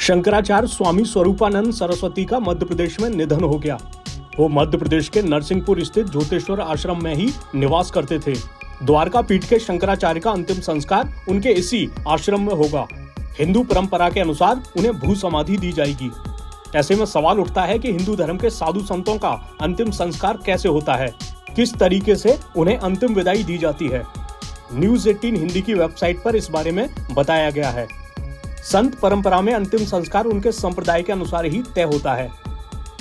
शंकराचार्य स्वामी स्वरूपानंद सरस्वती का मध्य प्रदेश में निधन हो गया। वो मध्य प्रदेश के नरसिंहपुर स्थित ज्योतिश्वर आश्रम में ही निवास करते थे। द्वारका पीठ के शंकराचार्य का अंतिम संस्कार उनके इसी आश्रम में होगा। हिंदू परंपरा के अनुसार उन्हें भू समाधि दी जाएगी। ऐसे में सवाल उठता है कि हिंदू धर्म के साधु संतों का अंतिम संस्कार कैसे होता है, किस तरीके से उन्हें अंतिम विदाई दी जाती है। न्यूज 18 हिंदी की वेबसाइट पर इस बारे में बताया गया है। संत परंपरा में अंतिम संस्कार उनके संप्रदाय के अनुसार ही तय होता है।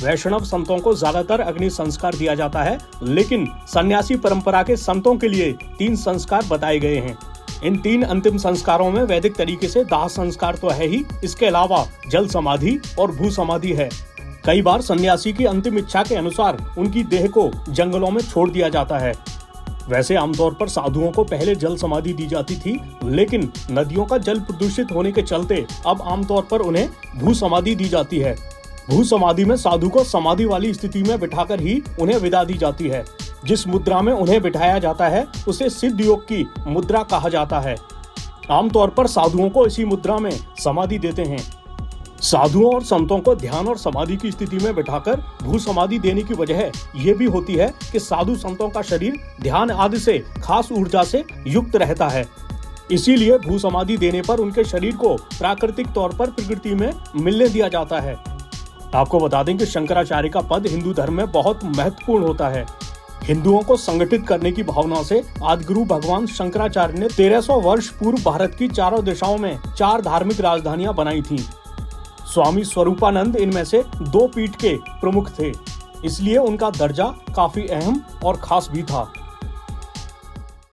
वैष्णव संतों को ज्यादातर अग्नि संस्कार दिया जाता है, लेकिन सन्यासी परंपरा के संतों के लिए 3 संस्कार बताए गए हैं। इन 3 अंतिम संस्कारों में वैदिक तरीके से दाह संस्कार तो है ही, इसके अलावा जल समाधि और भू समाधि है। कई बार सन्यासी की अंतिम इच्छा के अनुसार उनकी देह को जंगलों में छोड़ दिया जाता है। वैसे आमतौर पर साधुओं को पहले जल समाधि दी जाती थी, लेकिन नदियों का जल प्रदूषित होने के चलते अब आमतौर पर उन्हें भू समाधि दी जाती है। भू समाधि में साधु को समाधि वाली स्थिति में बिठाकर ही उन्हें विदा दी जाती है। जिस मुद्रा में उन्हें बिठाया जाता है उसे सिद्ध योग की मुद्रा कहा जाता है। आमतौर पर साधुओं को इसी मुद्रा में समाधि देते हैं। साधुओं और संतों को ध्यान और समाधि की स्थिति में बिठाकर भू समाधि देने की वजह ये भी होती है कि साधु संतों का शरीर ध्यान आदि से खास ऊर्जा से युक्त रहता है। इसीलिए भू समाधि देने पर उनके शरीर को प्राकृतिक तौर पर प्रकृति में मिलने दिया जाता है। आपको बता दें कि शंकराचार्य का पद हिंदू धर्म में बहुत महत्वपूर्ण होता है। हिंदुओं को संगठित करने की भावना से आदिगुरु भगवान शंकराचार्य ने 1300 वर्ष पूर्व भारत की चारों दिशाओं में 4 धार्मिक राजधानियां बनाई थीं। स्वामी स्वरूपानंद इनमें से 2 पीठ के प्रमुख थे, इसलिए उनका दर्जा काफी अहम और खास भी था।